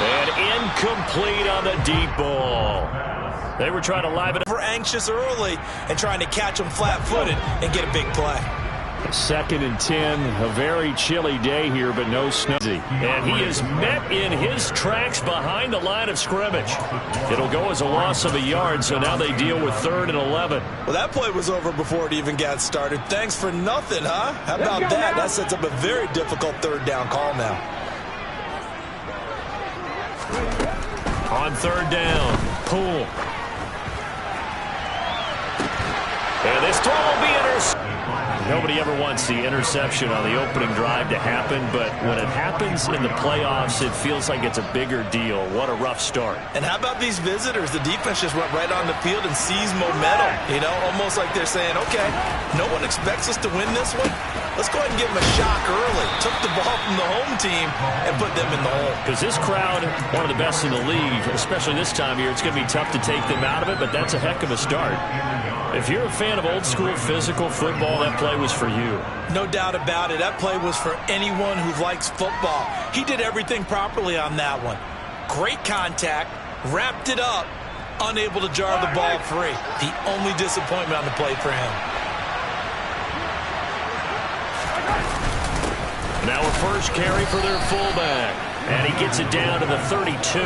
And incomplete on the deep ball. They were trying to liven it. We're anxious early and trying to catch them flat-footed and get a big play. 2nd and 10, a very chilly day here, but no snow. And he is met in his tracks behind the line of scrimmage. It'll go as a loss of a yard, so now they deal with 3rd and 11. Well, that play was over before it even got started. Thanks for nothing, huh? How about that? That sets up a very difficult 3rd down call now. On 3rd down, Poole. And this throw will be intercepted. Nobody ever wants the interception on the opening drive to happen, but when it happens in the playoffs, it feels like it's a bigger deal. What a rough start. And how about these visitors? The defense just went right on the field and seized momentum. You know, almost like they're saying, okay, no one expects us to win this one. Let's go ahead and give them a shock early. Took the ball from the home team and put them in the hole. Because this crowd, one of the best in the league, especially this time of year, it's going to be tough to take them out of it, but that's a heck of a start. If you're a fan of old-school physical football, that play was for you. No doubt about it. That play was for anyone who likes football. He did everything properly on that one. Great contact, wrapped it up, unable to jar the ball free. The only disappointment on the play for him. Now a first carry for their fullback. And he gets it down to the 32.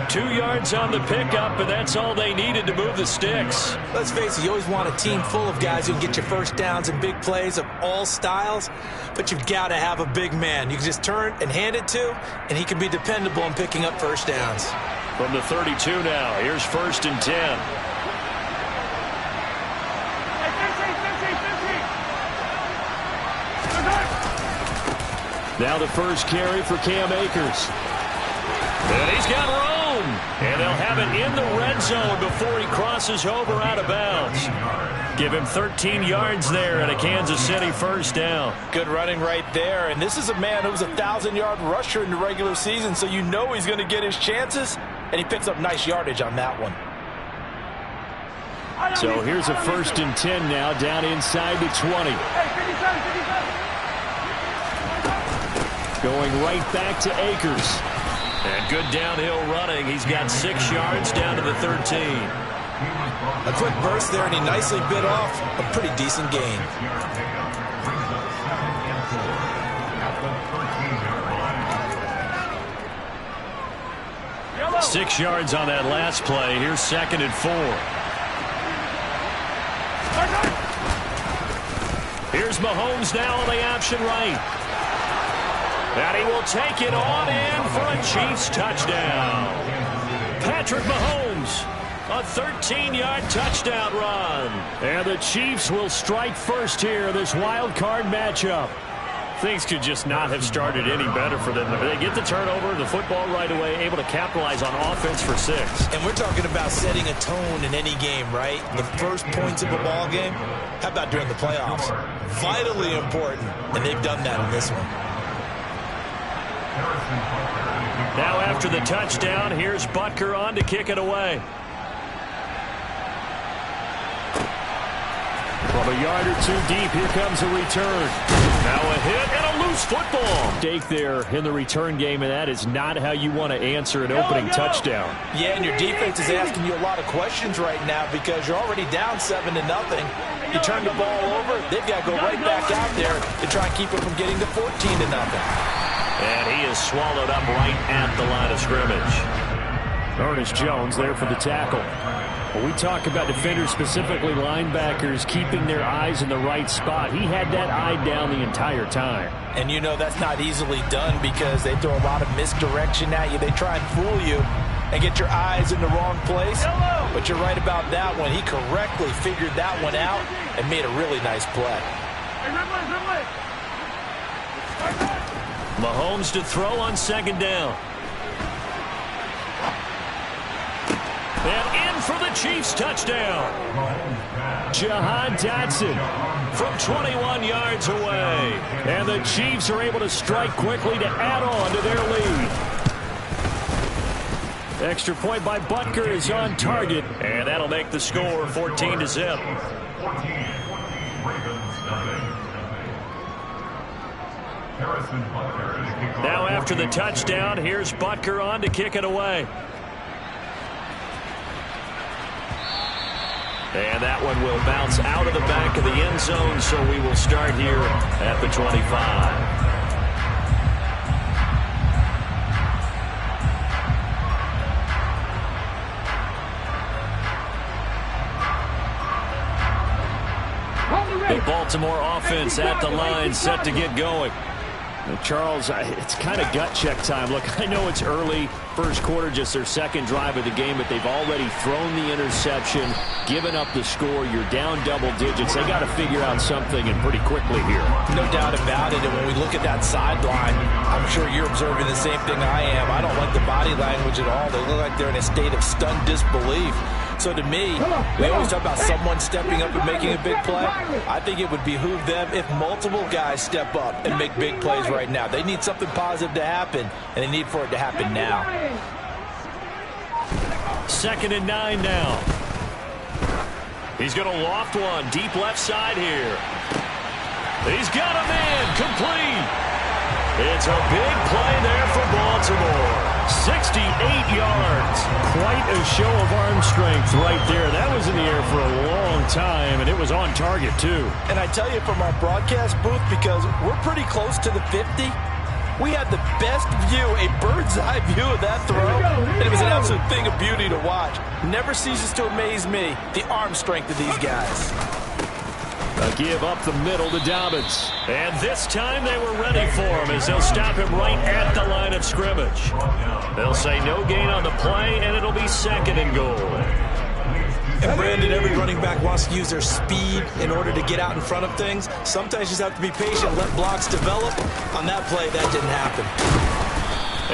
2 yards on the pickup, and that's all they needed to move the sticks. Let's face it, you always want a team full of guys who can get you first downs and big plays of all styles, but you've got to have a big man. You can just turn and hand it to, and he can be dependable in picking up first downs. From the 32 now, here's 1st and 10. Now the first carry for Cam Akers. And he's got room. And they'll have it in the red zone before he crosses over out of bounds. Give him 13 yards there and a Kansas City first down. Good running right there. And this is a man who was a 1,000-yard rusher in the regular season, so you know he's going to get his chances. And he picks up nice yardage on that one. So here's a 1st and 10 now down inside the 20. Going right back to Akers. And good downhill running. He's got 6 yards down to the 13. A quick burst there, and he nicely bit off a pretty decent gain. Yellow. 6 yards on that last play. Here's 2nd and 4. Here's Mahomes now on the option right. And he will take it on in for a Chiefs touchdown. Patrick Mahomes, a 13-yard touchdown run. And the Chiefs will strike first here in this wild card matchup. Things could just not have started any better for them. They get the turnover, the football right away, able to capitalize on offense for 6. And we're talking about setting a tone in any game, right? The first points of a ball game. How about during the playoffs? Vitally important, and they've done that in this one. Now after the touchdown, here's Butker on to kick it away. From a yard or 2 deep, here comes a return. Now a hit and a loose football. Mistake there in the return game, and that is not how you want to answer an opening touchdown. Yeah, and your defense is asking you a lot of questions right now because you're already down 7-0. You turn the ball over, they've got to go right back out there to try and keep it from getting to 14-0. And he is swallowed up right at the line of scrimmage. Ernest Jones there for the tackle. When we talk about defenders, specifically linebackers, keeping their eyes in the right spot, he had that eye down the entire time. And you know that's not easily done because they throw a lot of misdirection at you. They try and fool you and get your eyes in the wrong place. But you're right about that one. He correctly figured that one out and made a really nice play. Mahomes to throw on 2nd down. And in for the Chiefs touchdown. Jahan Dotson from 21 yards away. And the Chiefs are able to strike quickly to add on to their lead. Extra point by Butker is on target. And that'll make the score 14-0. Now after the touchdown, here's Butker on to kick it away. And that one will bounce out of the back of the end zone, so we will start here at the 25. The Baltimore offense at the line, set to get going. Charles, it's kind of gut check time. Look, I know it's early, first quarter, just their second drive of the game, but they've already thrown the interception, given up the score. You're down double digits. They got to figure out something, and pretty quickly here. No doubt about it. And when we look at that sideline, I'm sure you're observing the same thing I am. I don't like the body language at all. They look like they're in a state of stunned disbelief. So to me, we always talk about someone stepping up and making a big play. I think it would behoove them if multiple guys step up and make big plays right now. They need something positive to happen, and they need for it to happen now. 2nd and 9 now. He's going to loft one deep left side here. He's got a man complete. It's a big play there for Baltimore. 68 yards. Quite a show of arm strength right there. That was in the air for a long time, and it was on target, too. And I tell you, from our broadcast booth, because we're pretty close to the 50, we had the best view, a bird's-eye view of that throw, and it was an absolute thing of beauty to watch. Never ceases to amaze me, the arm strength of these guys. A give up the middle to Dobbins. And this time they were ready for him as they'll stop him right at the line of scrimmage. They'll say no gain on the play, and it'll be 2nd and goal. And Brandon, every running back wants to use their speed in order to get out in front of things. Sometimes you just have to be patient, let blocks develop. On that play, that didn't happen.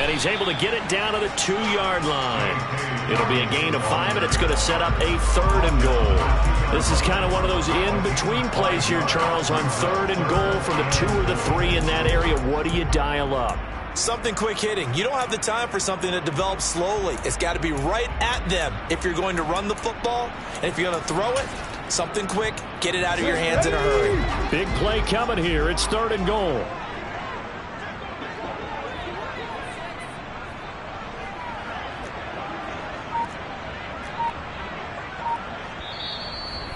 And he's able to get it down to the 2-yard line. It'll be a gain of 5, and it's going to set up a 3rd and goal. This is kind of one of those in-between plays here, Charles, on 3rd and goal from the 2 or the 3 in that area. What do you dial up? Something quick hitting. You don't have the time for something that develops slowly. It's got to be right at them if you're going to run the football. And if you're going to throw it, something quick, get it out of your hands in a hurry. Big play coming here. It's 3rd and goal.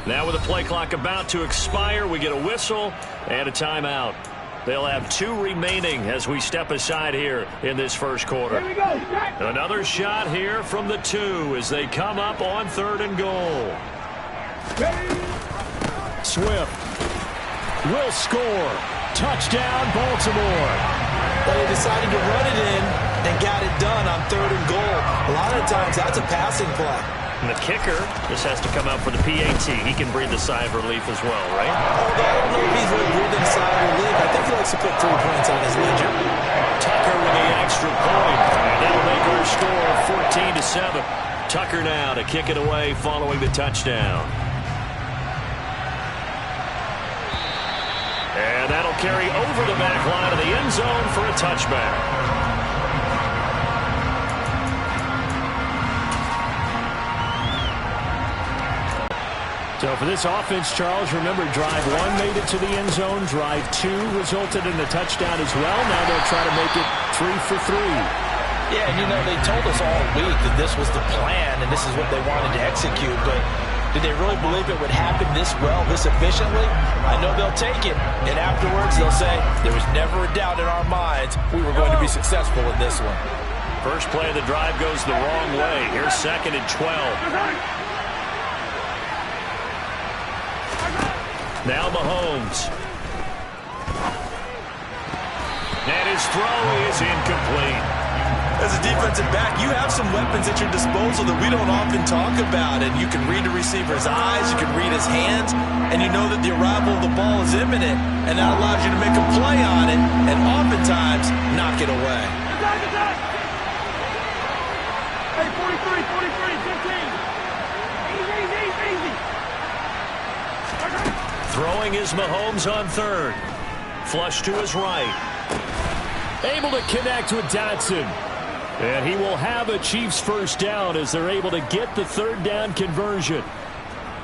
Now with the play clock about to expire, we get a whistle and a timeout. They'll have 2 remaining as we step aside here in this first quarter. Here we go. Another shot here from the 2 as they come up on 3rd and goal. Swift will score. Touchdown, Baltimore. They decided to run it in and got it done on 3rd and goal. A lot of times that's a passing play. And the kicker just has to come out for the PAT. He can breathe a sigh of relief as well, right? Although I don't know if he's really breathing a sigh of relief. I think he likes to put 3 points on his ledger. Tucker with the extra point. And that'll make our score 14-7. Tucker now to kick it away following the touchdown. And that'll carry over the back line of the end zone for a touchback. So for this offense, Charles, remember, drive 1 made it to the end zone. Drive 2 resulted in a touchdown as well. Now they'll try to make it 3 for 3. Yeah, and you know, they told us all week that this was the plan and this is what they wanted to execute. But did they really believe it would happen this well, this efficiently? I know they'll take it. And afterwards, they'll say, there was never a doubt in our minds we were going to be successful in this one. First play of the drive goes the wrong way. Here's 2nd and 12. Now Mahomes. And his throw is incomplete. As a defensive back, you have some weapons at your disposal that we don't often talk about. And you can read the receiver's eyes, you can read his hands, and you know that the arrival of the ball is imminent. And that allows you to make a play on it and oftentimes knock it away. Hey, 43, 15. Easy. Throwing is Mahomes on 3rd. Flush to his right. Able to connect with Dotson. And he will have a Chiefs first down as they're able to get the 3rd down conversion.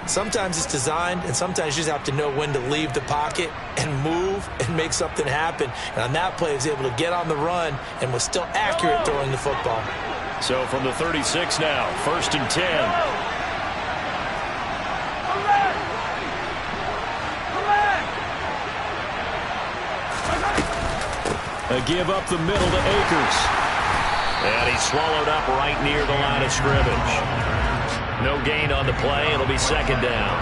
Sometimes it's designed, and sometimes you just have to know when to leave the pocket and move and make something happen. And on that play, he was able to get on the run and was still accurate throwing the football. So from the 36 now, 1st and 10. A give up the middle to Akers. And he's swallowed up right near the line of scrimmage. No gain on the play. It'll be 2nd down.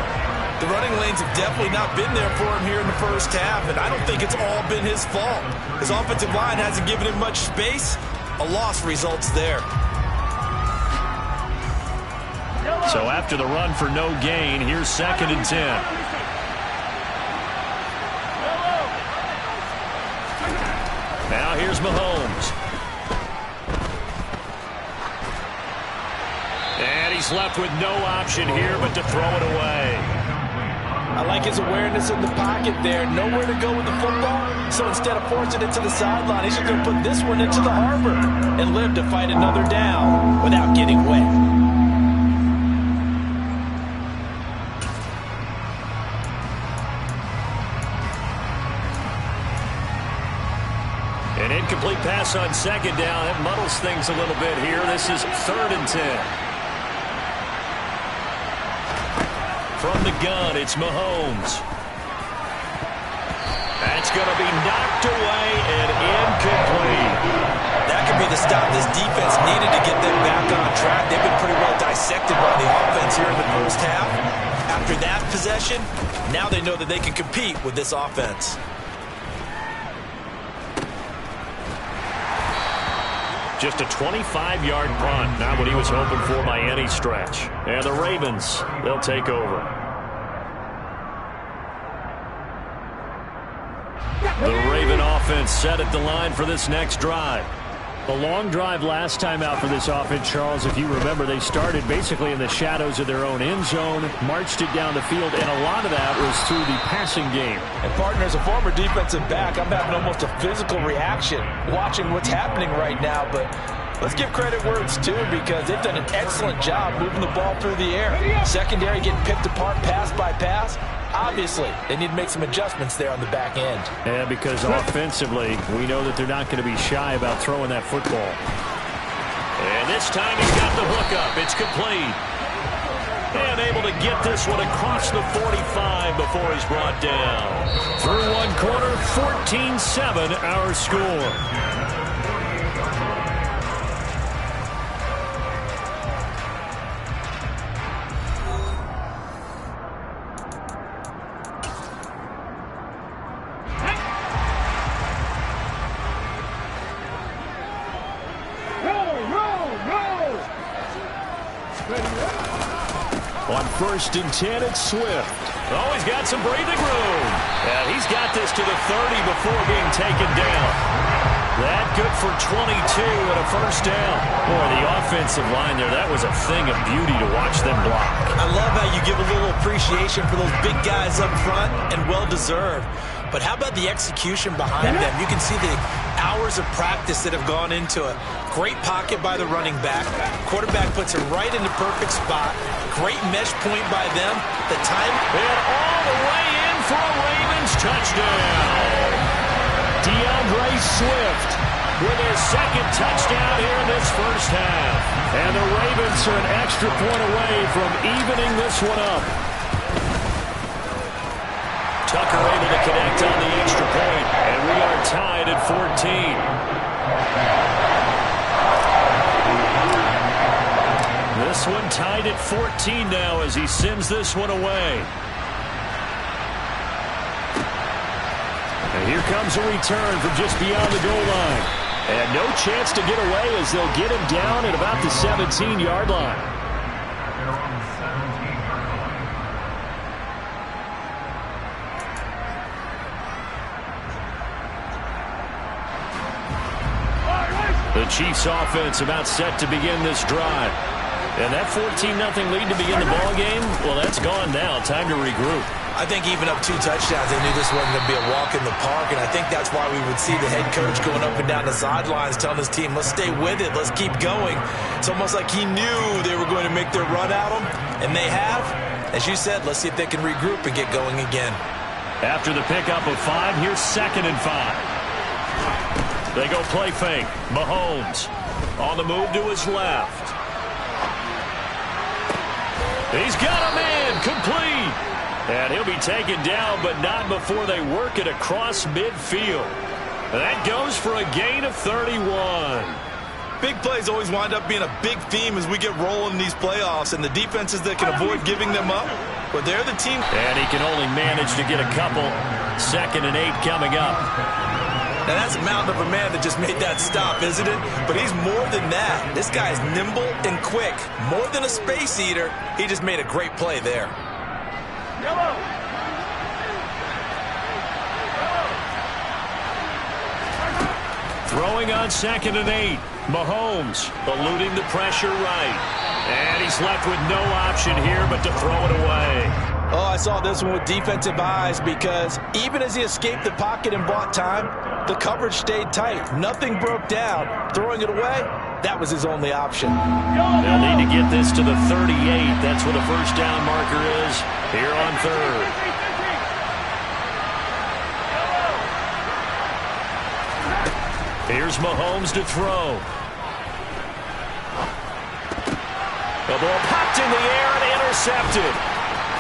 The running lanes have definitely not been there for him here in the first half, and I don't think it's all been his fault. His offensive line hasn't given him much space. A loss results there. So after the run for no gain, here's 2nd and 10. Now here's Mahomes. And he's left with no option here but to throw it away. I like his awareness in the pocket there. Nowhere to go with the football. So instead of forcing it to the sideline, he's just going to put this one into the harbor and live to fight another down without getting wet. An incomplete pass on 2nd down. It muddles things a little bit here. This is 3rd and 10. From the gun, it's Mahomes. That's going to be knocked away and incomplete. That could be the stop this defense needed to get them back on track. They've been pretty well dissected by the offense here in the first half. After that possession, now they know that they can compete with this offense. Just a 25-yard punt. Not what he was hoping for by any stretch. And the Ravens, they'll take over. The Raven offense set at the line for this next drive. A long drive last time out for this offense, Charles. If you remember, they started basically in the shadows of their own end zone, marched it down the field, and a lot of that was through the passing game. And partner, as a former defensive back, I'm having almost a physical reaction watching what's happening right now. But let's give credit where it's due, because they've done an excellent job moving the ball through the air. Secondary getting picked apart pass by pass. Obviously, they need to make some adjustments there on the back end. Yeah, because offensively, we know that they're not going to be shy about throwing that football. And this time he's got the hookup. It's complete. And able to get this one across the 45 before he's brought down. Through one quarter, 14-7 our score. On 1st and 10, it's Swift. Oh, he's got some breathing room. And he's got this to the 30 before being taken down. That good for 22 and a 1st down. Boy, the offensive line there, that was a thing of beauty to watch them block. I love how you give a little appreciation for those big guys up front, and well-deserved. But how about the execution behind them? You can see the hours of practice that have gone into it. Great pocket by the running back. Quarterback puts it right in the perfect spot. Great mesh point by them. The time. And all the way in for a Ravens touchdown. DeAndre Swift with his 2nd touchdown here in this first half. And the Ravens are an extra point away from evening this one up. Tucker able to connect on the extra point, and we are tied at 14. This one tied at 14 now as he sends this one away. And here comes a return from just beyond the goal line. And no chance to get away as they'll get him down at about the 17-yard line. The Chiefs offense about set to begin this drive. And that 14-0 lead to begin the ball game, well, that's gone now. Time to regroup. I think even up 2 touchdowns, they knew this wasn't going to be a walk in the park, and I think that's why we would see the head coach going up and down the sidelines telling his team, let's stay with it, let's keep going. It's almost like he knew they were going to make their run at him, and they have. As you said, let's see if they can regroup and get going again. After the pickup of 5, here's 2nd and 5. They go play fake. Mahomes on the move to his left. He's got a man, complete. And he'll be taken down, but not before they work it across midfield. That goes for a gain of 31. Big plays always wind up being a big theme as we get rolling in these playoffs, and the defenses that can avoid giving them up, but they're the team. And he can only manage to get a couple. 2nd and 8 coming up. Now that's a mountain of a man that just made that stop, isn't it? But he's more than that. This guy's nimble and quick. More than a space eater, he just made a great play there. Throwing on 2nd and 8. Mahomes eluding the pressure right. And he's left with no option here but to throw it away. Oh, I saw this one with defensive eyes because even as he escaped the pocket and bought time, the coverage stayed tight. Nothing broke down. Throwing it away, that was his only option. They'll need to get this to the 38. That's what a first down marker is here on 3rd. Here's Mahomes to throw. The ball popped in the air and intercepted.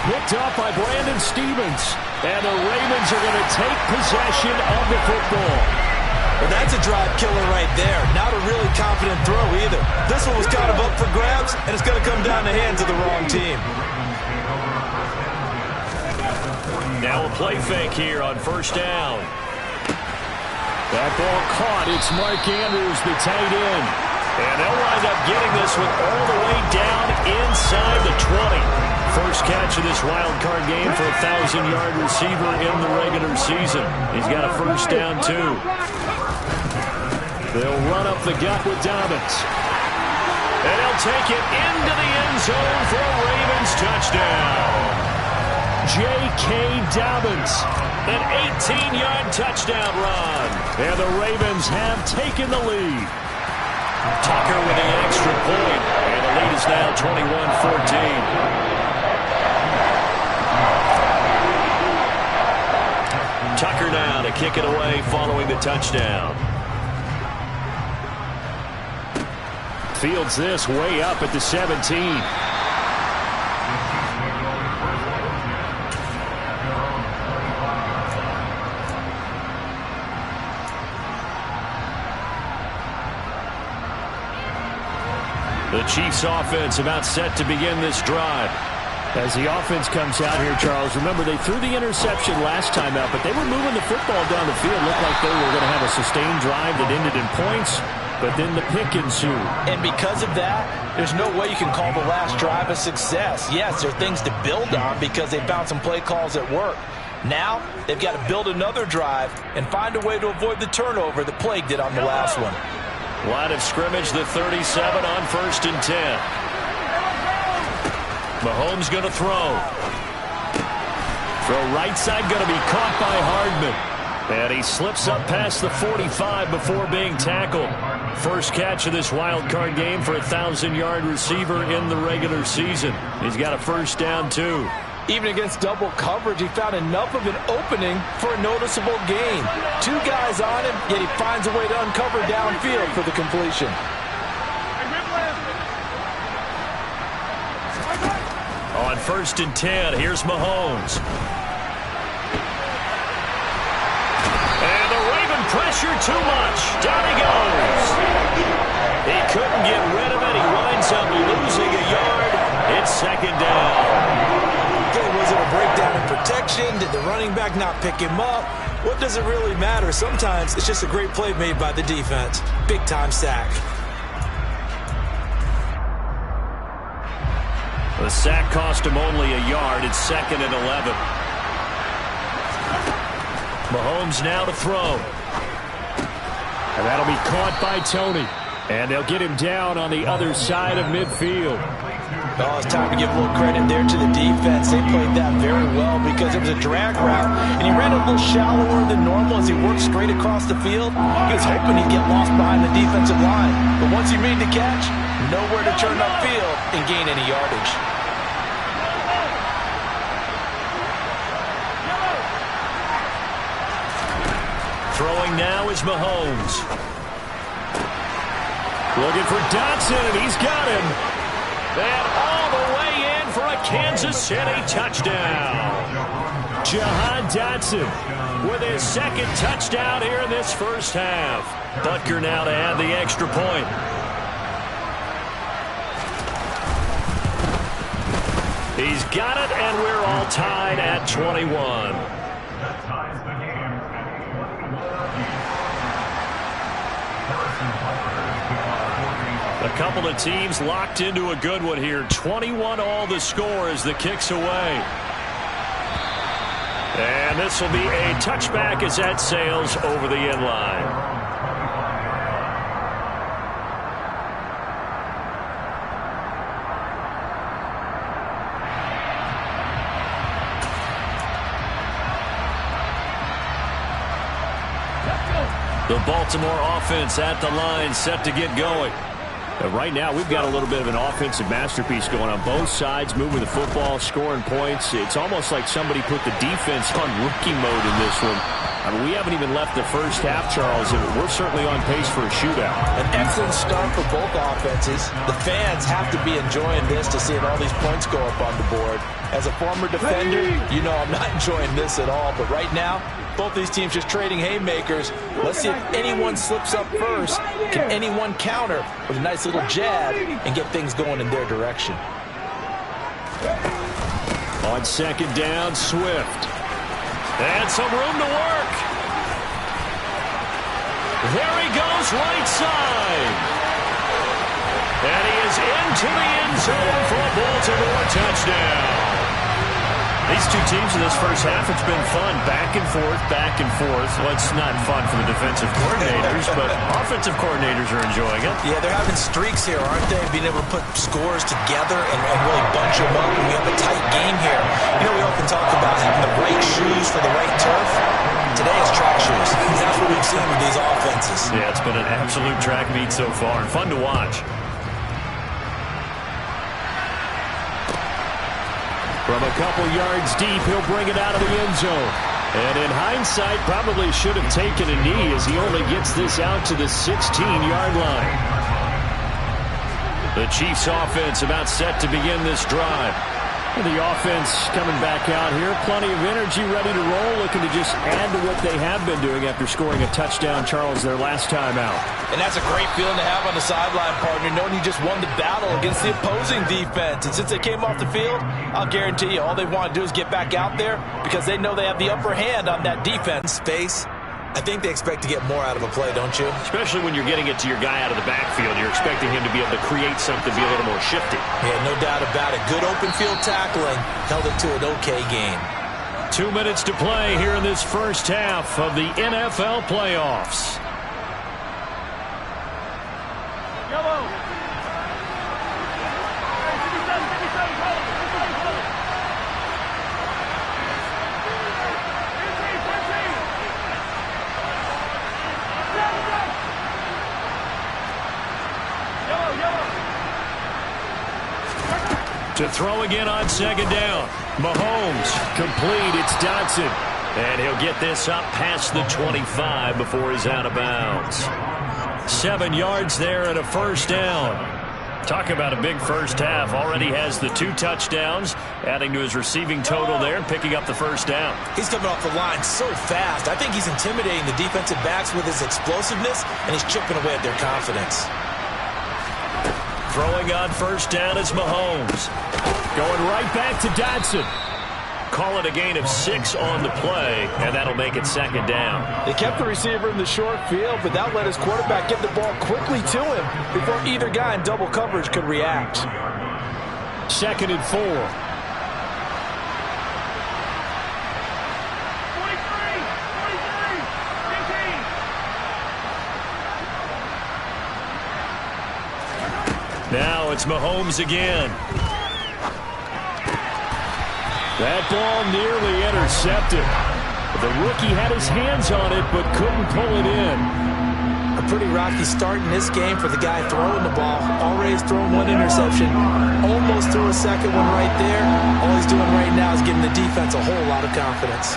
Picked up by Brandon Stevens. And the Ravens are going to take possession of the football. Well, that's a drive killer right there. Not a really confident throw either. This one was kind of up for grabs, and it's going to come down the hands of the wrong team. Now a play fake here on 1st down. That ball caught. It's Mark Andrews, the tight end. And they'll wind up getting this one all the way down inside the 20. First catch of this wild card game for a 1,000-yard receiver in the regular season. He's got a first down, too. They'll run up the gut with Dobbins. And he'll take it into the end zone for a Ravens touchdown. J.K. Dobbins, an 18-yard touchdown run. And the Ravens have taken the lead. Tucker with the extra point. And the lead is now 21-14. Tucker now to kick it away following the touchdown. Fields this way up at the 17. The Chiefs offense about set to begin this drive. As the offense comes out here, Charles, remember they threw the interception last time out, but they were moving the football down the field. Looked like they were going to have a sustained drive that ended in points, but then the pick ensued. And because of that, there's no way you can call the last drive a success. Yes, there are things to build on because they found some play calls at work. Now, they've got to build another drive and find a way to avoid the turnover that plagued it on the last one. Line of scrimmage, the 37 on 1st and 10. Mahomes going to throw. Throw right side going to be caught by Hardman. And he slips up past the 45 before being tackled. First catch of this wild card game for a 1,000-yard receiver in the regular season. He's got a first down, too. Even against double coverage, he found enough of an opening for a noticeable gain. 2 guys on him, yet he finds a way to uncover downfield for the completion. On 1st and 10, here's Mahomes. And the Raven pressure too much. Down he goes. He couldn't get rid of it. He winds up losing a yard. It's 2nd down. Was it a breakdown in protection? Did the running back not pick him up? What does it really matter? Sometimes it's just a great play made by the defense. Big-time sack. The sack cost him only a yard. It's 2nd and 11. Mahomes now to throw. And that'll be caught by Tony. And they'll get him down on the other side of midfield. Oh, it's time to give a little credit there to the defense. They played that very well because it was a drag route, and he ran a little shallower than normal as he worked straight across the field. He was hoping he'd get lost behind the defensive line, but once he made the catch, nowhere to turn upfield and gain any yardage. Throwing now is Mahomes. Looking for Dotson, and he's got him. And all the way in for a Kansas City touchdown. Jahan Dotson with his second touchdown here in this first half. Butker now to add the extra point. He's got it, and we're all tied at 21. A couple of teams locked into a good one here. 21 all the score as the kick's away. And this will be a touchback as that sails over the end line. The Baltimore offense at the line, set to get going. Right now, we've got a little bit of an offensive masterpiece going on both sides, moving the football, scoring points. It's almost like somebody put the defense on rookie mode in this one. I mean, we haven't even left the first half, Charles, and we're certainly on pace for a shootout. An excellent start for both offenses. The fans have to be enjoying this to seeing all these points go up on the board. As a former defender, you know I'm not enjoying this at all, but right now, both these teams just trading haymakers. Let's see if anyone slips up first. Can anyone counter with a nice little jab and get things going in their direction? On second down, Swift. And some room to work. There he goes, right side. And he is into the end zone for a Baltimore touchdown. These two teams in this first half, it's been fun. Back and forth, back and forth. Well, it's not fun for the defensive coordinators, but offensive coordinators are enjoying it. Yeah, they're having streaks here, aren't they? Being able to put scores together and really bunch them up. And we have a tight game here. You know, we often talk about having the right shoes for the right turf. Today is track shoes. That's what we've seen with these offenses. Yeah, it's been an absolute track meet so far and fun to watch. From a couple yards deep, he'll bring it out of the end zone. And in hindsight, probably should have taken a knee as he only gets this out to the 16-yard line. The Chiefs offense about set to begin this drive. The offense coming back out here. Plenty of energy, ready to roll, looking to just add to what they have been doing after scoring a touchdown, Charles, their last time out. And that's a great feeling to have on the sideline, partner, knowing you just won the battle against the opposing defense. And since they came off the field, I'll guarantee you all they want to do is get back out there because they know they have the upper hand on that defense. Space. I think they expect to get more out of a play, don't you? Especially when you're getting it to your guy out of the backfield. You're expecting him to be able to create something, be a little more shifty. Yeah, no doubt about it. Good open field tackling. Held it to an okay game. 2 minutes to play here in this first half of the NFL playoffs. Yellow. To throw again on second down. Mahomes complete. It's Dotson. And he'll get this up past the 25 before he's out of bounds. 7 yards there and a first down. Talk about a big first half. Already has the 2 touchdowns, adding to his receiving total there and picking up the first down. He's coming off the line so fast. I think he's intimidating the defensive backs with his explosiveness, and he's chipping away at their confidence. Throwing on first down is Mahomes. Going right back to Dotson. Call it a gain of 6 on the play, and that'll make it second down. They kept the receiver in the short field, but that let his quarterback get the ball quickly to him before either guy in double coverage could react. 2nd and 4. 43, 15. Now it's Mahomes again. That ball nearly intercepted. The rookie had his hands on it but couldn't pull it in. A pretty rocky start in this game for the guy throwing the ball. Already has thrown 1 interception. Almost threw a second one right there. All he's doing right now is giving the defense a whole lot of confidence.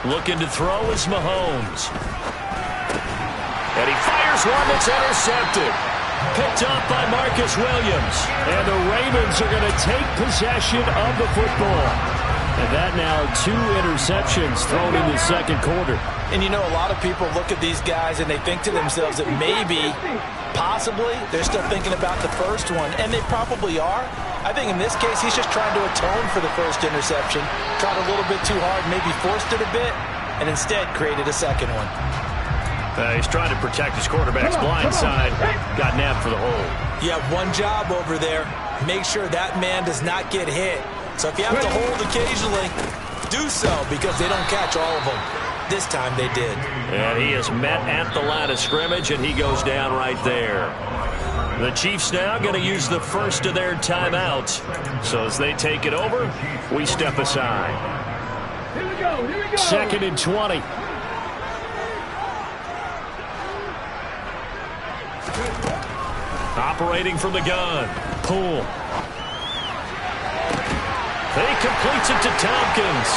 Looking to throw is Mahomes. And he fires one that's intercepted. Picked up by Marcus Williams. And the Ravens are going to take possession of the football. And that now 2 interceptions thrown in the second quarter. And you know, a lot of people look at these guys and they think to themselves that maybe, possibly, they're still thinking about the first one. And they probably are. I think in this case, he's just trying to atone for the first interception. Tried a little bit too hard, maybe forced it a bit, and instead created a second one. He's trying to protect his quarterback's blind side. Got nabbed for the hold. You have one job over there. Make sure that man does not get hit. So if you have to hold occasionally, do so, because they don't catch all of them. This time they did. And he is met at the line of scrimmage, and he goes down right there. The Chiefs now going to use the first of their timeouts. So as they take it over, we step aside. Here we go. 2nd and 20. Operating from the gun. Poole. He completes it to Tompkins.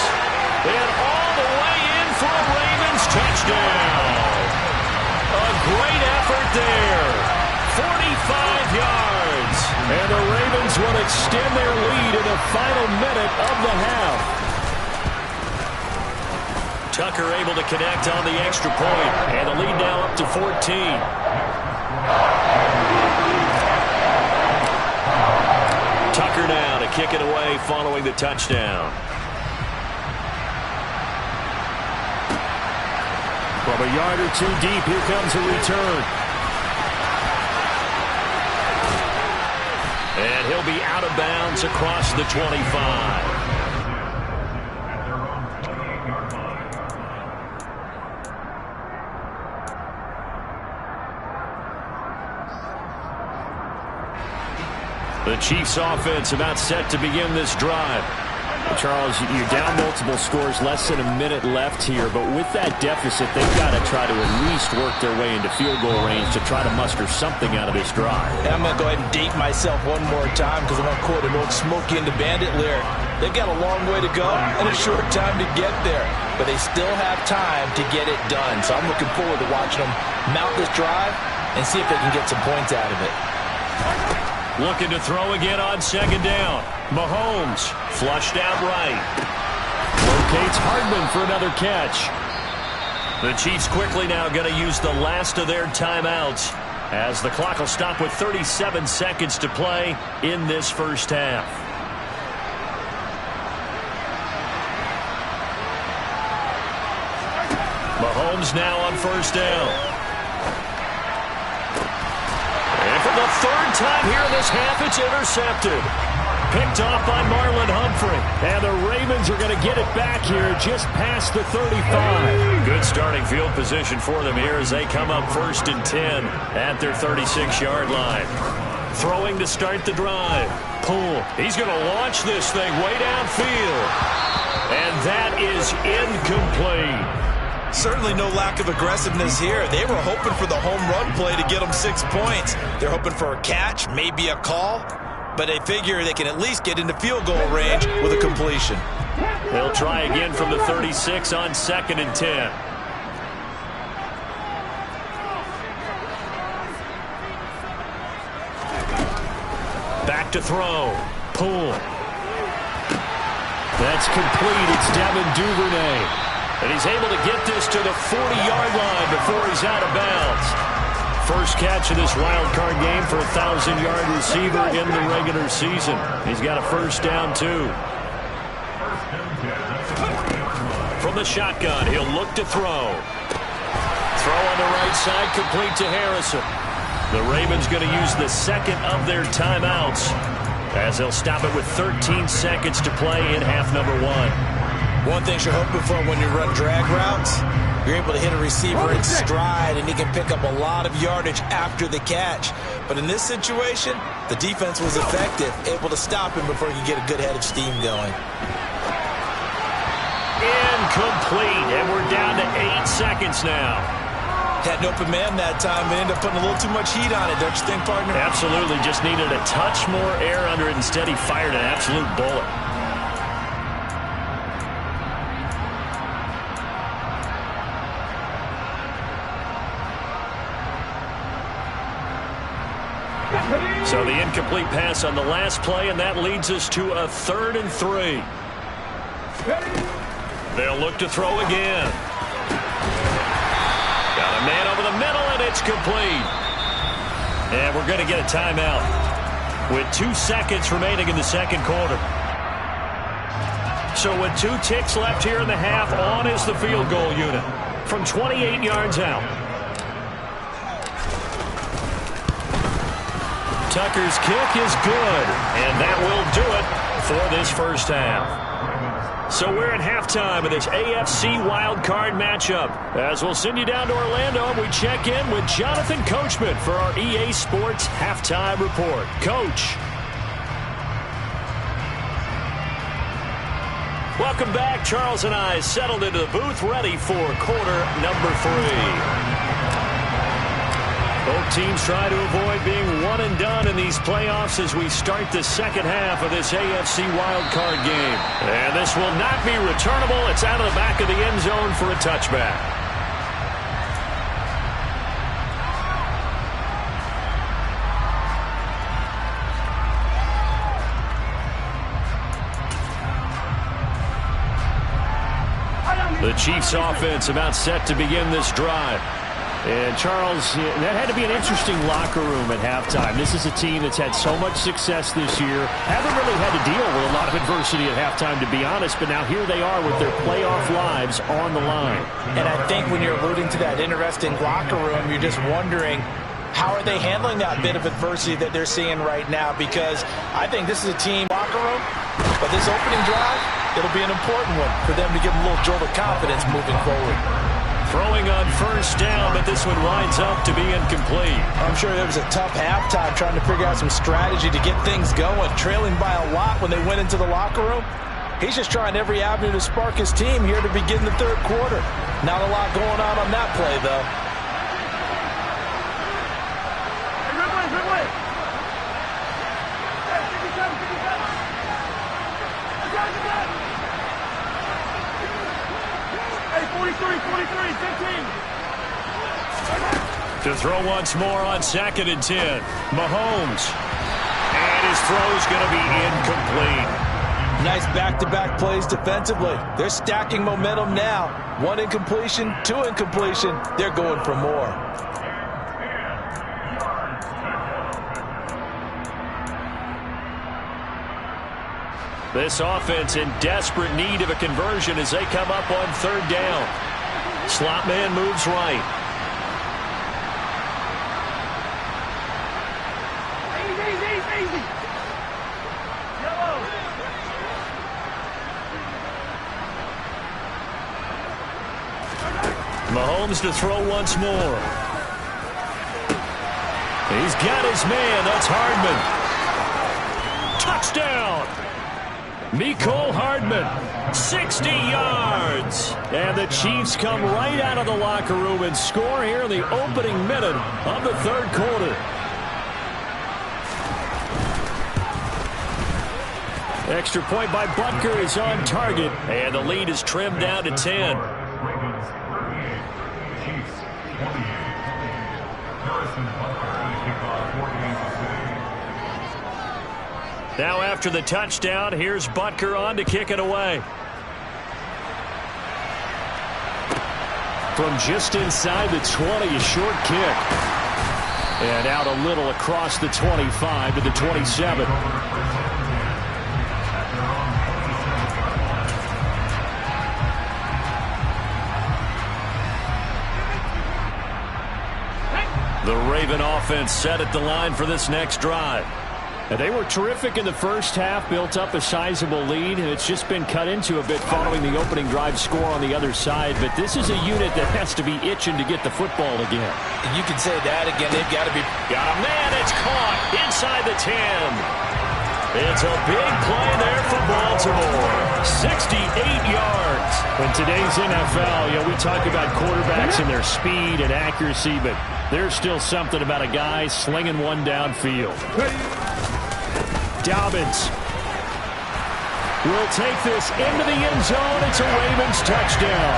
And all the way in for a Ravens touchdown. A great effort there. 45 yards. And the Ravens will extend their lead in the final minute of the half. Tucker able to connect on the extra point. And the lead now up to 14. Tucker now to kick it away following the touchdown. From a yard or 2 deep, here comes a return. And he'll be out of bounds across the 25. The Chiefs offense about set to begin this drive. Charles, you're down multiple scores, less than a minute left here, but with that deficit, they've got to try to at least work their way into field goal range to try to muster something out of this drive. And I'm going to go ahead and date myself one more time because I'm going to quote an old Smokey and the Bandit lyric. They've got a long way to go and a short time to get there, but they still have time to get it done. So I'm looking forward to watching them mount this drive and see if they can get some points out of it. Looking to throw again on 2nd down. Mahomes flushed out right. Locates Hardman for another catch. The Chiefs quickly now going to use the last of their timeouts as the clock will stop with 37 seconds to play in this first half. Mahomes now on 1st down. For the 3rd time here in this half, it's intercepted. Picked off by Marlon Humphrey. And the Ravens are going to get it back here just past the 35. Good starting field position for them here as they come up 1st and 10 at their 36-yard line. Throwing to start the drive. Poole. He's going to launch this thing way downfield. And that is incomplete. Certainly no lack of aggressiveness here. They were hoping for the home run play to get them 6 points. They're hoping for a catch, maybe a call, but they figure they can at least get into field goal range with a completion. They'll try again from the 36 on 2nd and 10. Back to throw. Poole. That's complete. It's Devin Duvernay. And he's able to get this to the 40-yard line before he's out of bounds. First catch of this wild card game for a 1,000-yard receiver in the regular season. He's got a 1st down, too. From the shotgun, he'll look to throw. Throw on the right side, complete to Harrison. The Ravens going to use the 2nd of their timeouts as they'll stop it with 13 seconds to play in half number 1. One thing you're hoping for when you run drag routes, you're able to hit a receiver in stride, and he can pick up a lot of yardage after the catch. But in this situation, the defense was effective, able to stop him before he could get a good head of steam going. Incomplete, and we're down to 8 seconds now. Had an open man that time, but ended up putting a little too much heat on it, don't you think, partner? Absolutely, just needed a touch more air under it. Instead, he fired an absolute bullet. So the incomplete pass on the last play, and that leads us to a 3rd and 3. They'll look to throw again. Got a man over the middle, and it's complete. And we're going to get a timeout with 2 seconds remaining in the second quarter. So with 2 ticks left here in the half, on is the field goal unit from 28 yards out. Tucker's kick is good, and that will do it for this first half. So we're at halftime of this AFC wildcard matchup. As we'll send you down to Orlando, we check in with Jonathan Coachman for our EA Sports Halftime Report. Coach. Welcome back. Charles and I settled into the booth, ready for quarter number 3. Both teams try to avoid being one and done in these playoffs as we start the second half of this AFC wildcard game. And this will not be returnable. It's out of the back of the end zone for a touchback. The Chiefs offense about set to begin this drive. And, Charles, that had to be an interesting locker room at halftime. This is a team that's had so much success this year. Haven't really had to deal with a lot of adversity at halftime, to be honest. But now here they are with their playoff lives on the line. And I think when you're alluding to that interesting locker room, you're just wondering, how are they handling that bit of adversity that they're seeing right now? Because I think this is a team locker room, but this opening drive, it'll be an important one for them to give them a little jolt of confidence moving forward. Throwing on first down, but this one winds up to be incomplete. I'm sure there was a tough halftime trying to figure out some strategy to get things going, trailing by a lot when they went into the locker room. He's just trying every avenue to spark his team here to begin the third quarter. Not a lot going on that play, though. Good way. Hey, 43, 15. To throw once more on 2nd and 10. Mahomes. And his throw's going to be incomplete. Nice back-to-back plays defensively. They're stacking momentum now. 1 incompletion, 2 incompletion. They're going for more. This offense in desperate need of a conversion as they come up on 3rd down. Slot man moves right. Easy. Yellow. Mahomes to throw once more. He's got his man. That's Hardman. Touchdown. Mecole Hardman, 60 yards. And the Chiefs come right out of the locker room and score here in the opening minute of the third quarter. Extra point by Butker is on target. And the lead is trimmed down to 10. Now after the touchdown, here's Butker on to kick it away. From just inside the 20, a short kick. And out a little across the 25 to the 27. The Raven offense set at the line for this next drive. And they were terrific in the first half, built up a sizable lead, and it's just been cut into a bit following the opening drive score on the other side. But this is a unit that has to be itching to get the football again. You can say that again. They've got to be. Got a man. It's caught inside the 10. It's a big play there for Baltimore. 68 yards. In today's NFL, we talk about quarterbacks and their speed and accuracy, but there's still something about a guy slinging one downfield. Dobbins will take this into the end zone. It's a Ravens touchdown.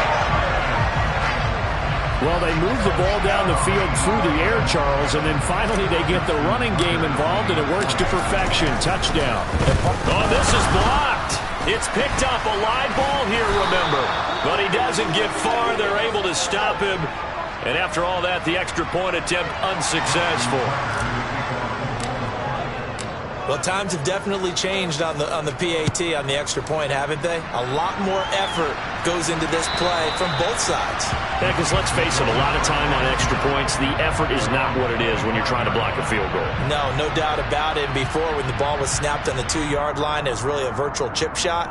Well, they move the ball down the field through the air, Charles, and then finally they get the running game involved, and it works to perfection. Touchdown. Oh, this is blocked. It's picked up, a live ball here, remember. But he doesn't get far. They're able to stop him. And after all that, the extra point attempt unsuccessful. Well, times have definitely changed on the PAT, on the extra point, haven't they? A lot more effort goes into this play from both sides. Yeah, because let's face it, a lot of time on extra points, the effort is not what it is when you're trying to block a field goal. No doubt about it. Before, when the ball was snapped on the 2-yard line, it was really a virtual chip shot.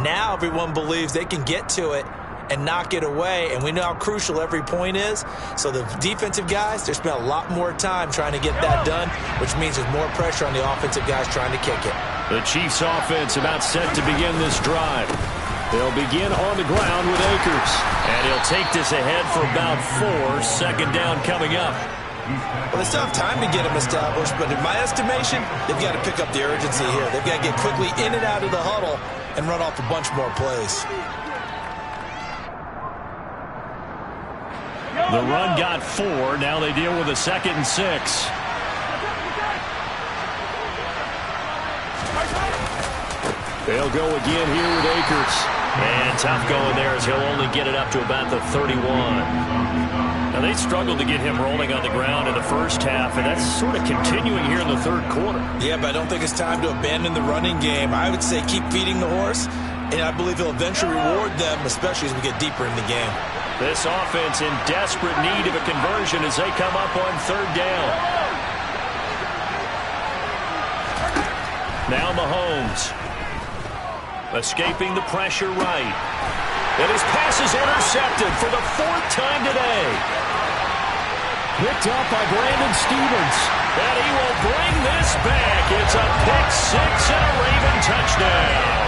Now everyone believes they can get to it and knock it away, and we know how crucial every point is. So the defensive guys, they spent a lot more time trying to get that done, which means there's more pressure on the offensive guys trying to kick it. The Chiefs offense about set to begin this drive. They'll begin on the ground with Akers, and he'll take this ahead for about 4. Second down coming up. Well, they still have time to get them established, but in my estimation, they've got to pick up the urgency here. They've got to get quickly in and out of the huddle and run off a bunch more plays. The run got 4. Now they deal with a 2nd and 6. They'll go again here with Akers. And tough going there as he'll only get it up to about the 31. Now they struggled to get him rolling on the ground in the first half, and that's sort of continuing here in the third quarter. Yeah, but I don't think it's time to abandon the running game. I would say keep feeding the horse, and I believe he'll eventually reward them, especially as we get deeper in the game. This offense in desperate need of a conversion as they come up on 3rd down. Now Mahomes. Escaping the pressure right. And his pass is intercepted for the 4th time today. Picked up by Brandon Stephens. And he will bring this back. It's a pick 6 and a Raven touchdown.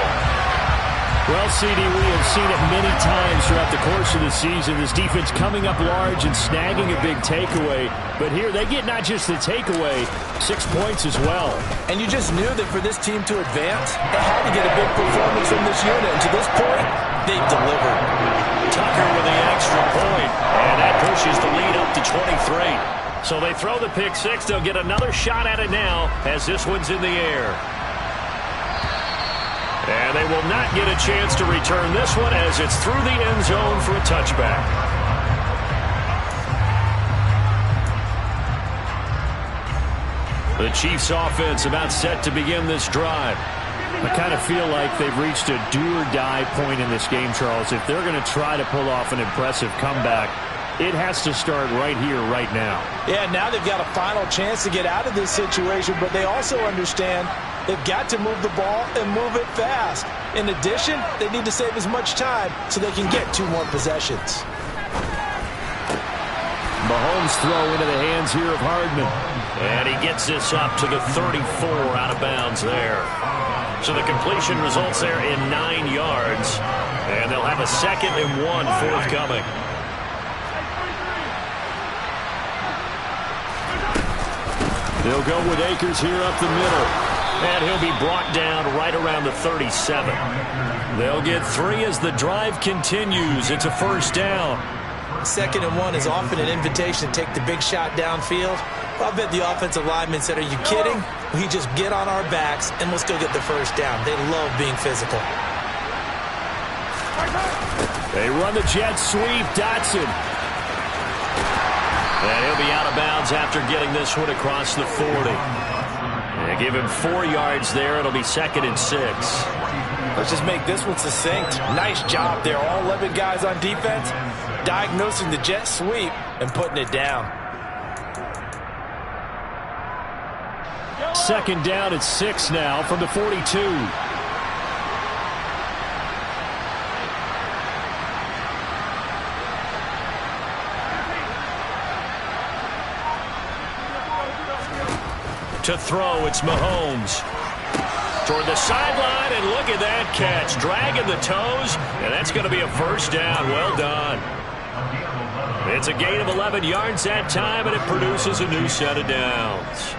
Well, CD, we have seen it many times throughout the course of the season. This defense coming up large and snagging a big takeaway. But here they get not just the takeaway, 6 points as well. And you just knew that for this team to advance, they had to get a big performance from this unit. And to this point, they've delivered. Tucker with the extra point. And that pushes the lead up to 23. So they throw the pick 6. They'll get another shot at it now as this one's in the air. And they will not get a chance to return this one as it's through the end zone for a touchback. The Chiefs offense about set to begin this drive. I kind of feel like they've reached a do-or-die point in this game, Charles. If they're going to try to pull off an impressive comeback, it has to start right here, right now. Yeah, now they've got a final chance to get out of this situation, but they also understand they've got to move the ball and move it fast. In addition, they need to save as much time so they can get 2 more possessions. Mahomes throw into the hands here of Hardman. And he gets this up to the 34 out of bounds there. So the completion results there in 9 yards. And they'll have a 2nd and 1 forthcoming. They'll go with Akers here up the middle. And he'll be brought down right around the 37. They'll get 3 as the drive continues. It's a 1st down. 2nd and 1 is often an invitation to take the big shot downfield. I bet the offensive lineman said, are you kidding? We just get on our backs and let's go get the 1st down. They love being physical. They run the jet sweep. Dotson. And he'll be out of bounds after getting this one across the 40. They give him 4 yards there. It'll be 2nd and 6. Let's just make this one succinct. Nice job there. All 11 guys on defense diagnosing the jet sweep and putting it down. 2nd down at 6 now from the 42. To throw, it's Mahomes. Toward the sideline, and look at that catch. Dragging the toes, and that's going to be a 1st down. Well done. It's a gain of 11 yards that time, and it produces a new set of downs.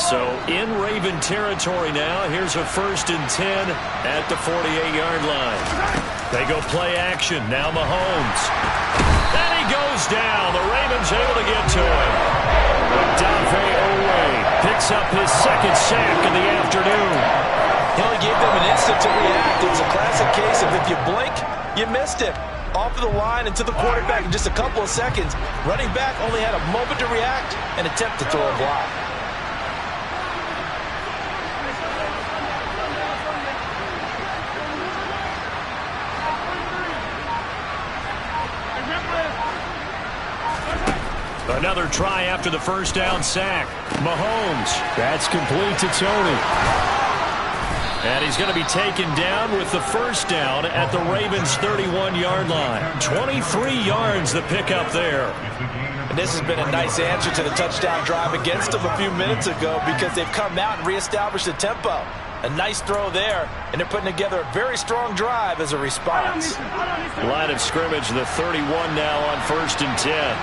So in Raven territory now, here's a 1st and 10 at the 48-yard line. They go play action. Now Mahomes. And he goes down. The Ravens able to get to him. Odafe Oweh picks up his second sack of the afternoon. He only gave them an instant to react. It was a classic case of if you blink, you missed it. Off of the line and to the quarterback in just a couple of seconds. Running back only had a moment to react and attempt to throw a block. Another try after the first down sack. Mahomes. That's complete to Tony. And he's going to be taken down with the first down at the Ravens' 31-yard line. 23 yards the pickup there. And this has been a nice answer to the touchdown drive against them a few minutes ago because they've come out and reestablished the tempo. A nice throw there, and they're putting together a very strong drive as a response. Line of scrimmage, the 31 now on 1st and 10.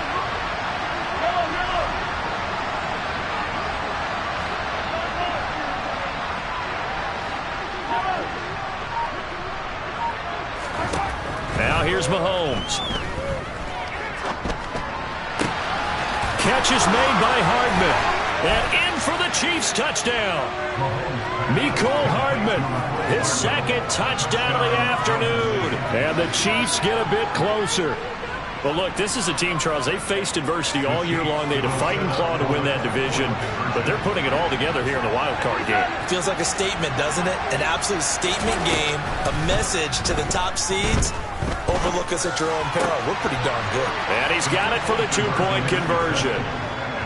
Now here's Mahomes. Catch is made by Hardman. And in for the Chiefs touchdown. Mecole Hardman, his second touchdown of the afternoon. And the Chiefs get a bit closer. But look, this is a team, Charles, they faced adversity all year long. They had to fight and claw to win that division. But they're putting it all together here in the wild card game. Feels like a statement, doesn't it? An absolute statement game. A message to the top seeds. Overlook us at your own peril. We're pretty darn good. And he's got it for the two-point conversion.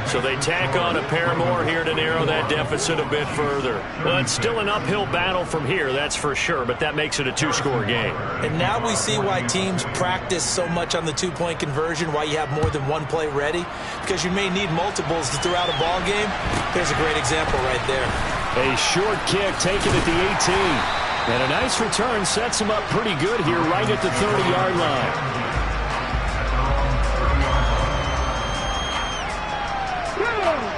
So they tack on a pair more here to narrow that deficit a bit further. Well, it's still an uphill battle from here, that's for sure, but that makes it a two-score game. And now we see why teams practice so much on the two-point conversion, why you have more than one play ready, because you may need multiples to throw out a ball game. Here's a great example right there. A short kick taken at the 18. And a nice return sets him up pretty good here right at the 30-yard line.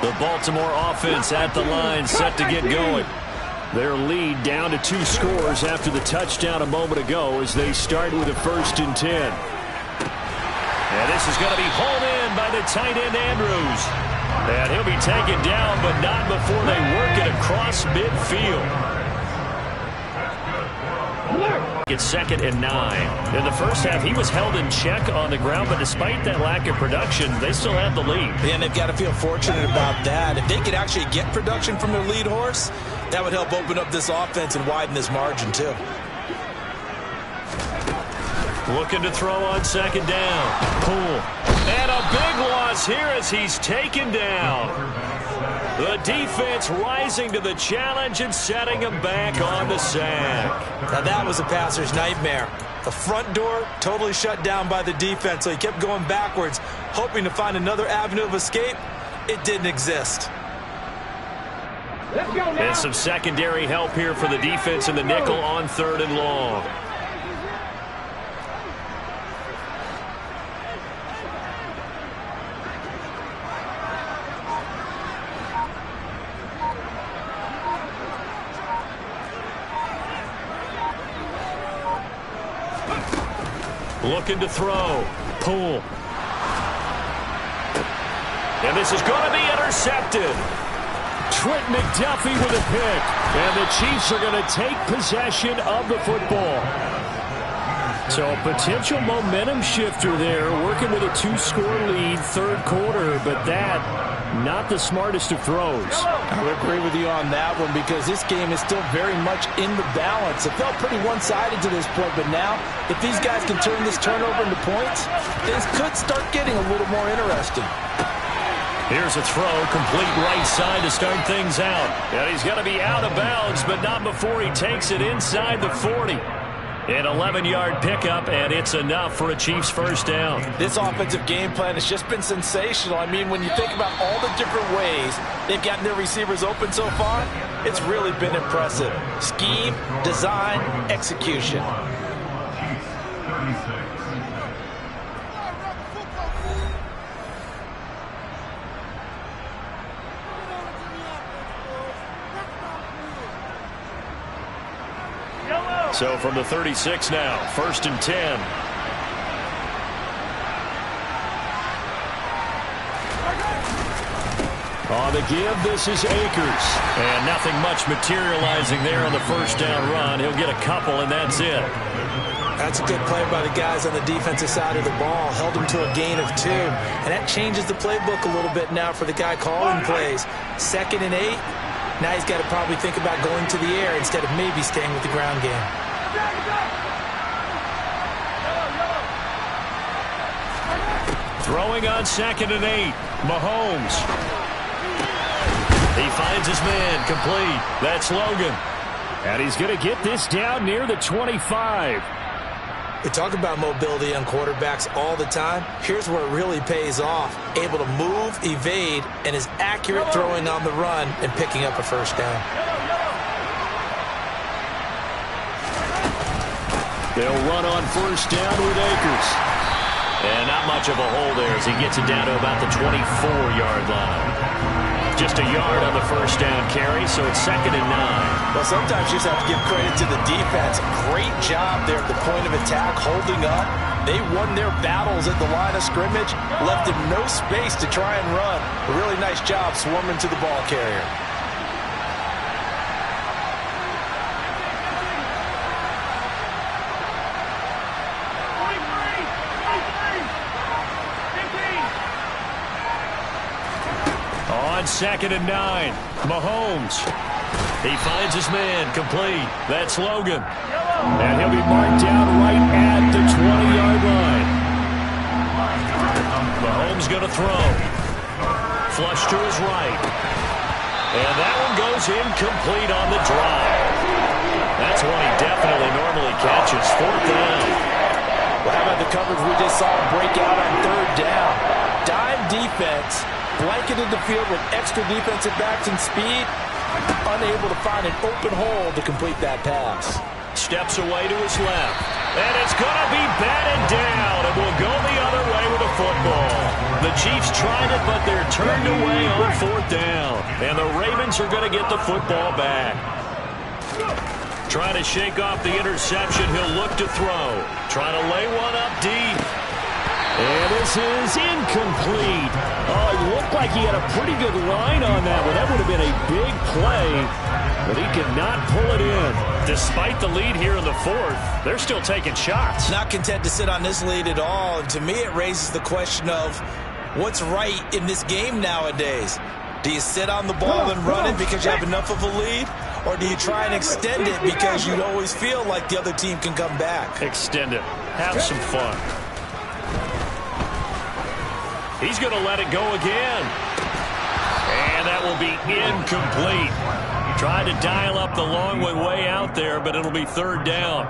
The Baltimore offense at the line, set to get going. Their lead down to 2 scores after the touchdown a moment ago as they start with a 1st and 10. And this is going to be hauled in by the tight end Andrews. And he'll be taken down, but not before they work it across midfield. It's 2nd and 9. In the first half, he was held in check on the ground, but despite that lack of production, they still have the lead. And they've got to feel fortunate about that. If they could actually get production from their lead horse, that would help open up this offense and widen this margin, too. Looking to throw on 2nd down. Poole. And a big loss here as he's taken down. The defense rising to the challenge and setting him back on the sack. Now that was a passer's nightmare. The front door totally shut down by the defense, so he kept going backwards, hoping to find another avenue of escape. It didn't exist. And some secondary help here for the defense in the nickel on 3rd and long. Looking to throw. Poole. And this is going to be intercepted. Trent McDuffie with a pick. And the Chiefs are going to take possession of the football. So a potential momentum shifter there, working with a 2-score lead, 3rd quarter, but that, not the smartest of throws. I would agree with you on that one because this game is still very much in the balance. It felt pretty one-sided to this point, but now, if these guys can turn this turnover into points, things could start getting a little more interesting. Here's a throw, complete right side to start things out. And he's going to be out of bounds, but not before he takes it inside the 40. An 11-yard pickup, and it's enough for a Chiefs 1st down. This offensive game plan has just been sensational. I mean, when you think about all the different ways they've gotten their receivers open so far, it's really been impressive. Scheme, design, execution. So from the 36 now, 1st and 10. On the give, this is Akers. And nothing much materializing there on the first down run. He'll get a couple, and that's it. That's a good play by the guys on the defensive side of the ball. Held him to a gain of 2. And that changes the playbook a little bit now for the guy calling plays. 2nd and 8. Now he's got to probably think about going to the air instead of maybe staying with the ground game. Throwing on 2nd and 8. Mahomes. He finds his man, complete. That's Logan. And he's going to get this down near the 25. We talk about mobility on quarterbacks all the time. Here's where it really pays off. Able to move, evade, and is accurate throwing on the run and picking up a first down. They'll run on first down with Akers. And not much of a hole there as he gets it down to about the 24-yard line. Just a yard on the first down carry, so it's 2nd and 9. Well, sometimes you just have to give credit to the defense. Great job there at the point of attack, holding up. They won their battles at the line of scrimmage, left him no space to try and run. A really nice job swarming to the ball carrier. On 2nd and 9, Mahomes. He finds his man, complete. That's Logan. And he'll be marked down right at the 20-yard line. Mahomes going to throw. Flush to his right. And that one goes incomplete on the drive. That's one he definitely normally catches. 4th down. Well, how about the coverage we just saw him break out on 3rd down? Dime defense. Blanketed the field with extra defensive backs and speed. Unable to find an open hole to complete that pass. Steps away to his left. And it's going to be batted down. And will go the other way with the football. The Chiefs tried it, but they're turned away on 4th down. And the Ravens are going to get the football back. Trying to shake off the interception. He'll look to throw. Trying to lay one up deep. And this is incomplete. Oh, it looked like he had a pretty good line on that one. That would have been a big play, but he could not pull it in. Despite the lead here in the 4th, they're still taking shots. Not content to sit on this lead at all. And to me, it raises the question of what's right in this game nowadays. Do you sit on the ball and run it because you have enough of a lead? Or do you try and extend it because you always feel like the other team can come back? Extend it. Have some fun. He's going to let it go again. And that will be incomplete. Tried to dial up the long way out there, but it'll be 3rd down.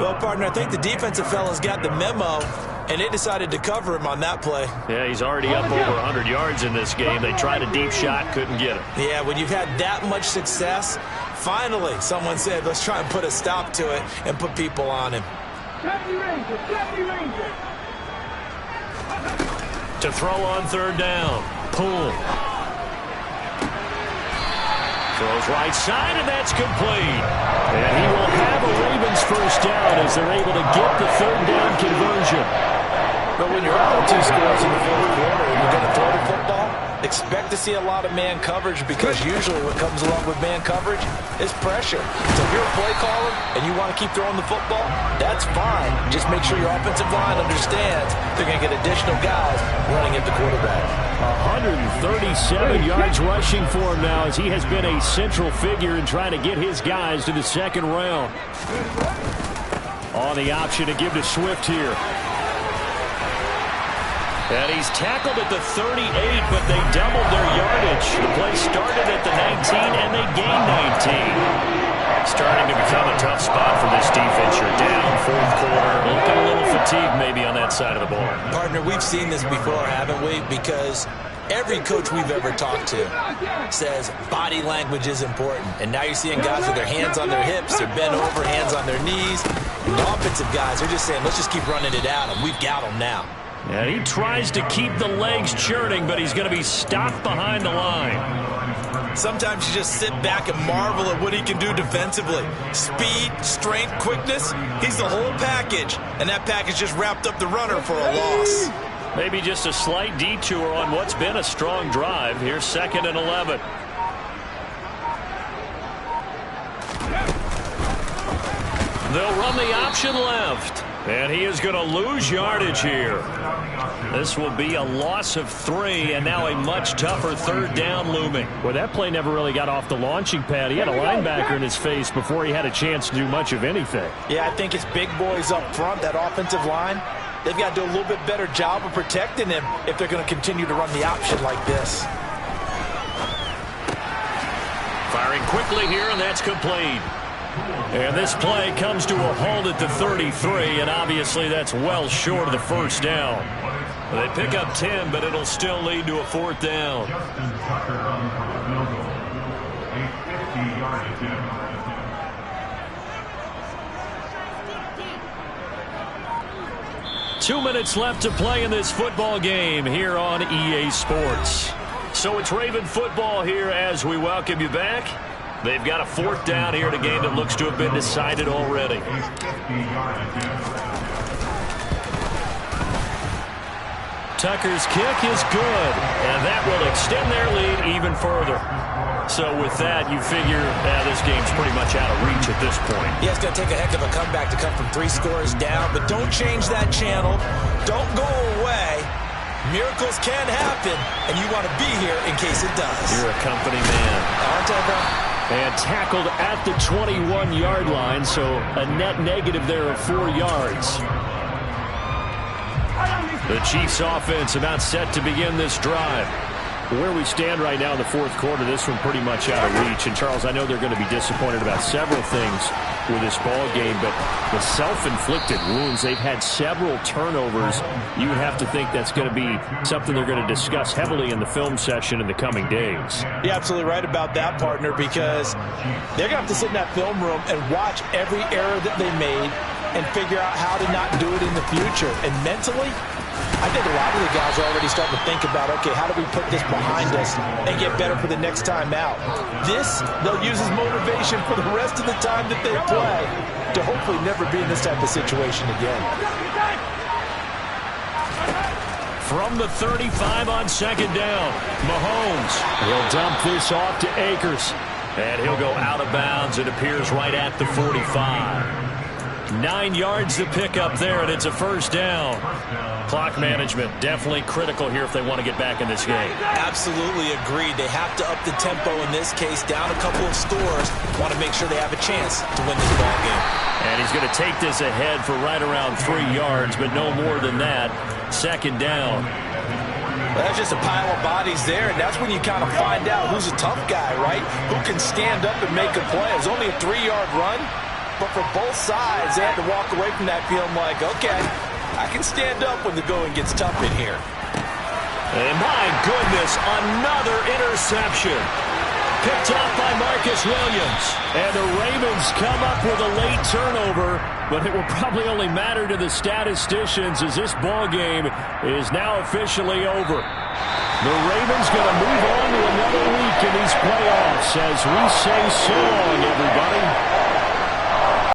Well, partner, I think the defensive fellas got the memo, and they decided to cover him on that play. Yeah, he's already up over 100 yards in this game. They tried a deep shot, couldn't get it. Yeah, when you've had that much success, finally someone said, let's try and put a stop to it and put people on him. To throw on 3rd down. Poole. Throws right side, and that's complete. And he will have a Ravens first down as they're able to get the 3rd down conversion. But when you're out 2 scores in the 4th quarter and you're going to throw the football, expect to see a lot of man coverage because usually what comes along with man coverage is pressure. So if you're a play caller and you want to keep throwing the football, that's fine. Just make sure your offensive line understands they're going to get additional guys running at the quarterback. 137 yards rushing for him now as he has been a central figure in trying to get his guys to the 2nd round. On the option to give to Swift here. And he's tackled at the 38, but they doubled their yardage. The play started at the 19, and they gained 19. Starting to become a tough spot for this defense. You're down 4th quarter. Looking a little fatigued maybe on that side of the ball. Partner, we've seen this before, haven't we? Because every coach we've ever talked to says body language is important. And now you're seeing guys with their hands on their hips, they're bent over, hands on their knees. And the offensive guys are just saying, let's just keep running it at them. We've got them now. And he tries to keep the legs churning, but he's going to be stopped behind the line. Sometimes you just sit back and marvel at what he can do defensively. Speed, strength, quickness, he's the whole package. And that package just wrapped up the runner for a loss. Maybe just a slight detour on what's been a strong drive. Here's 2nd and 11. They'll run the option left. And he is going to lose yardage here. This will be a loss of 3, and now a much tougher 3rd down looming. Well, that play never really got off the launching pad. He had a linebacker in his face before he had a chance to do much of anything. Yeah, I think his big boys up front, that offensive line, they've got to do a little bit better job of protecting him if they're going to continue to run the option like this. Firing quickly here, and that's complete. And this play comes to a halt at the 33, and obviously that's well short of the 1st down. They pick up 10, but it'll still lead to a 4th down. 2 minutes left to play in this football game here on EA Sports. So it's Raven football here as we welcome you back. They've got a 4th down here in a game that looks to have been decided already. Tucker's kick is good, and that will extend their lead even further. So with that, you figure this game's pretty much out of reach at this point. Yeah, it's going to take a heck of a comeback to come from 3 scores down, but don't change that channel. Don't go away. Miracles can happen, and you want to be here in case it does. You're a company man. Aren't I, bro? And tackled at the 21-yard line, so a net negative there of 4 yards. The Chiefs offense about set to begin this drive. Where we stand right now in the 4th quarter, this one pretty much out of reach. And, Charles, I know they're going to be disappointed about several things with this ball game, but the self-inflicted wounds, they've had several turnovers. You would have to think that's going to be something they're going to discuss heavily in the film session in the coming days. You're absolutely right about that, partner, because they're going to have to sit in that film room and watch every error that they made and figure out how to not do it in the future. And mentally, I think a lot of the guys are already starting to think about, okay, how do we put this behind us and get better for the next time out? This, they'll use as motivation for the rest of the time that they play to hopefully never be in this type of situation again. From the 35 on 2nd down, Mahomes will dump this off to Akers. And he'll go out of bounds. It appears right at the 45. 9 yards to pick up there, and it's a 1st down. Clock management definitely critical here if they want to get back in this game. Absolutely agreed. They have to up the tempo in this case, down a couple of scores. Want to make sure they have a chance to win this ball game. And he's going to take this ahead for right around 3 yards, but no more than that. 2nd down. Well, that's just a pile of bodies there, and that's when you kind of find out who's a tough guy, right? Who can stand up and make a play. It was only a 3-yard run. But for both sides, they had to walk away from that feeling like, okay, I can stand up when the going gets tough in here. And my goodness, another interception. Picked off by Marcus Williams. And the Ravens come up with a late turnover, but it will probably only matter to the statisticians as this ball game is now officially over. The Ravens going to move on to another week in these playoffs as we say so long, everybody.